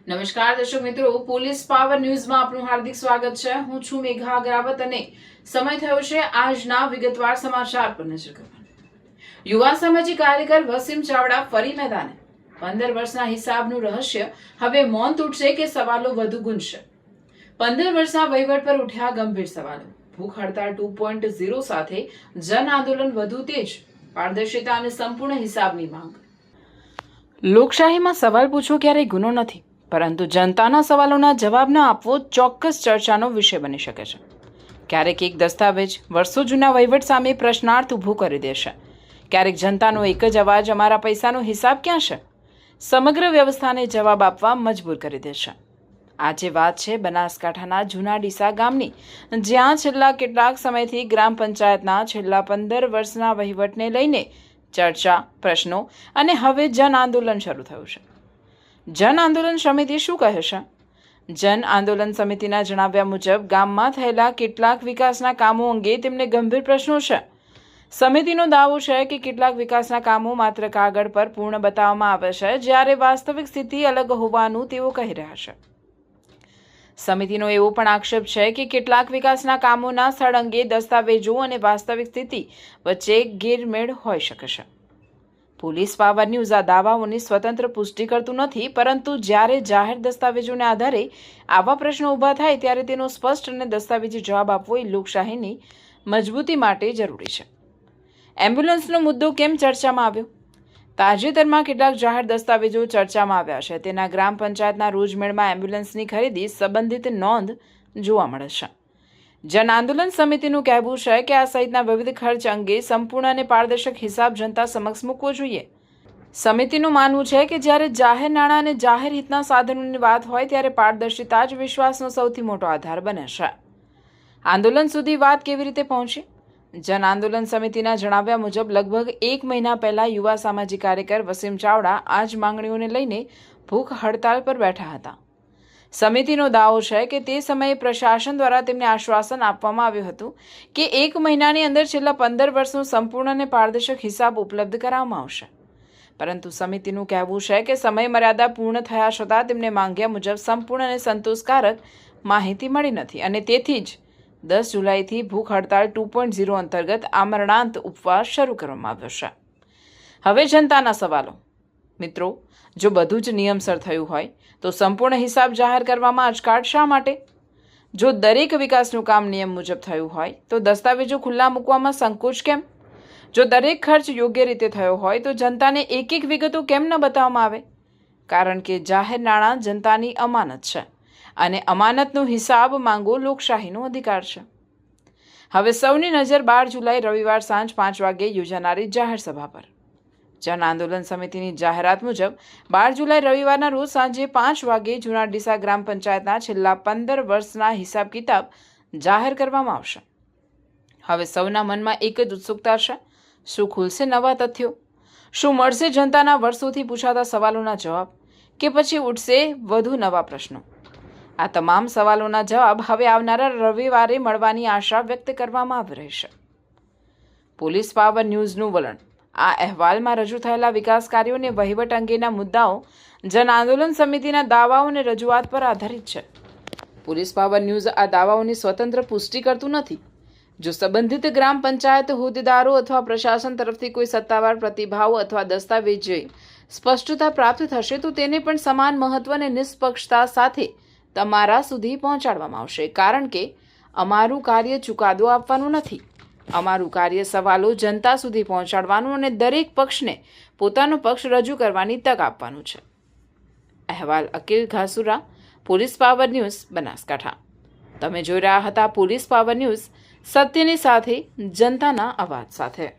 નમસ્કાર દર્શક મિત્રો, પોલીસ પાવર ન્યૂઝમાં આપનું હાર્દિક સ્વાગત છે। હું છું મેઘા અગ્રાવત અને સમય થયો છે આજના વિગતવાર સમાચાર પર નજર કરવાનો। યુવા સામાજિક કાર્યકર વસીમ ચાવડા ફરી મેદાને। 15 વર્ષના હિસાબનું રહસ્ય હવે મૌન તૂટશે કે સવાલો વધુ ગુંજશે। 15 વર્ષના વહીવટ પર ઉઠ્યા ગંભીર સવાલો। ભૂખ હડતાળ 2.0 સાથે જન આંદોલન વધુ તેજ। પારદર્શિતા અને સંપૂર્ણ હિસાબની માંગ। લોકશાહીમાં સવાલ પૂછવો ક્યારેય ગુનો નથી, પરંતુ જનતાના સવાલોના જવાબ ન આપવો ચોક્કસ ચર્ચાનો વિષય બની શકે છે। ક્યારેક એક દસ્તાવેજ વર્ષો જૂના વહીવટ સામે પ્રશ્નાર્થ ઊભું કરી દેશે, ક્યારેક જનતાનો એક જ અવાજ અમારા પૈસાનો હિસાબ ક્યાં છે સમગ્ર વ્યવસ્થાને જવાબ આપવા મજબૂર કરી દેશે। આજે વાત છે બનાસકાંઠાના જૂના ડીસા ગામની, જ્યાં છેલ્લા કેટલાક સમયથી ગ્રામ પંચાયતના છેલ્લા 15 વર્ષના વહીવટને લઈને ચર્ચા, પ્રશ્નો અને હવે જન આંદોલન શરૂ થયું છે। જન આંદોલન સમિતિ શું કહે છે? જન આંદોલન સમિતિના જણાવ્યા મુજબ ગામમાં થયેલા કેટલાક વિકાસના કામો અંગે તેમને ગંભીર પ્રશ્નો છે। સમિતિનો દાવો છે કે કેટલાક વિકાસના કામો માત્ર કાગળ પર પૂર્ણ બતાવવામાં આવે છે, જ્યારે વાસ્તવિક સ્થિતિ અલગ હોવાનું તેઓ કહી રહ્યા છે। સમિતિનો એવો પણ આક્ષેપ છે કે કેટલાક વિકાસના કામોના સ્થળ અંગે દસ્તાવેજો અને વાસ્તવિક સ્થિતિ વચ્ચે ગેરમેળ હોઈ શકે છે। પોલીસ પાવર ન્યૂઝ આ દાવાઓની સ્વતંત્ર પુષ્ટિ કરતું નથી, પરંતુ જ્યારે જાહેર દસ્તાવેજોના આધારે આવા પ્રશ્નો ઊભા થાય ત્યારે તેનો સ્પષ્ટ અને દસ્તાવેજી જવાબ આપવો એ લોકશાહીની મજબૂતી માટે જરૂરી છે। એમ્બ્યુલન્સનો મુદ્દો કેમ ચર્ચામાં આવ્યો? તાજેતરમાં કેટલાક જાહેર દસ્તાવેજો ચર્ચામાં આવ્યા છે। તેના ગ્રામ પંચાયતના રોજમેળમાં એમ્બ્યુલન્સની ખરીદી સંબંધિત નોંધ જોવા મળે છે। જન આંદોલન સમિતિનું કહેવું છે કે આ સહિતના વિવિધ ખર્ચ અંગે સંપૂર્ણ અને પારદર્શક હિસાબ જનતા સમક્ષ મૂકવો જોઈએ। સમિતિનું માનવું છે કે જ્યારે જાહેર નાણાં અને જાહેર હિતના સાધનોની વાત હોય ત્યારે પારદર્શિતા જ વિશ્વાસનો સૌથી મોટો આધાર બને છે। આંદોલન સુધી વાત કેવી રીતે પહોંચી? જન આંદોલન સમિતિના જણાવ્યા મુજબ લગભગ 1 મહિના પહેલા યુવા સામાજિક કાર્યકર વસીમ ચાવડા આ જ માંગણીઓને લઈને ભૂખ હડતાળ પર બેઠા હતા। સમિતિનો દાવો છે કે તે સમયે પ્રશાસન દ્વારા તેમને આશ્વાસન આપવામાં આવ્યું હતું કે 1 મહિનાની અંદર છેલ્લા 15 વર્ષનો સંપૂર્ણ અને પારદર્શક હિસાબ ઉપલબ્ધ કરાવવામાં આવશે, પરંતુ સમિતિનું કહેવું છે કે સમય મર્યાદા પૂર્ણ થયા છતાં તેમને માંગ્યા મુજબ સંપૂર્ણ અને સંતોષકારક માહિતી મળી નથી અને તેથી જ 10 જુલાઈથી ભૂખ હડતાળ 2.0 અંતર્ગત આમરણાંત ઉપવાસ શરૂ કરવામાં આવ્યો છે। હવે જનતાના સવાલો। મિત્રો, જો બધું જ નિયમસર થયું હોય તો સંપૂર્ણ હિસાબ જાહેર કરવામાં અચકાટ શા માટે? જો દરેક વિકાસનું કામ નિયમ મુજબ થયું હોય તો દસ્તાવેજો ખુલ્લા મૂકવામાં સંકોચ કેમ? જો દરેક ખર્ચ યોગ્ય રીતે થયો હોય તો જનતાને એક એક વિગતો કેમ ન બતાવવામાં આવે? કારણ કે જાહેર નાણાં જનતાની અમાનત છે અને અમાનતનો હિસાબ માંગવો લોકશાહીનો અધિકાર છે। હવે સૌની નજર 12 જુલાઈ રવિવાર સાંજ 5 વાગે યોજાનારી જાહેર સભા પર। જન આંદોલન સમિતિની જાહેરાત મુજબ 12 જુલાઈ રવિવારના રોજ સાંજે 5 વાગે જૂના ડીસા ગ્રામ પંચાયતના છેલ્લા 15 વર્ષના હિસાબ કિતાબ જાહેર કરવામાં આવશે। હવે સૌના મનમાં એક જ ઉત્સુકતા છે, શું ખુલશે નવા તથ્યો? શું મળશે જનતાના વર્ષોથી પૂછાતા સવાલોના જવાબ, કે પછી ઉઠશે વધુ નવા પ્રશ્નો? આ તમામ સવાલોના જવાબ હવે આવનારા રવિવારે મળવાની આશા વ્યક્ત કરવામાં આવી રહી છે। પોલીસ પાવર ન્યૂઝનું વલણ। આ અહેવાલમાં રજૂ થયેલા વિકાસ કાર્યો અને વહીવટ અંગેના મુદ્દાઓ જન આંદોલન સમિતિના દાવાઓ અને રજૂઆત પર આધારિત છે। પોલીસ પાવર ન્યૂઝ આ દાવાઓની સ્વતંત્ર પુષ્ટિ કરતું નથી। જો સંબંધિત ગ્રામ પંચાયત હોદ્દેદારો અથવા પ્રશાસન તરફથી કોઈ સત્તાવાર પ્રતિભાવ અથવા દસ્તાવેજે સ્પષ્ટતા પ્રાપ્ત થશે તો તેને પણ સમાન મહત્વ અને નિષ્પક્ષતા સાથે તમારા સુધી પહોંચાડવામાં આવશે, કારણ કે અમારું કાર્ય ચુકાદો આપવાનું નથી। અમારું કાર્ય સવાલો જનતા સુધી પહોંચાડવાનું અને દરેક પક્ષને પોતાનો પક્ષ રજૂ કરવાની તક આપવાનું છે। અહેવાલ Akil Ghasura, police power news, Banaskantha. તમે જોઈ રહ્યા હતા પોલીસ પાવર ન્યૂઝ, સત્યની સાથે, જનતાના અવાજ સાથે।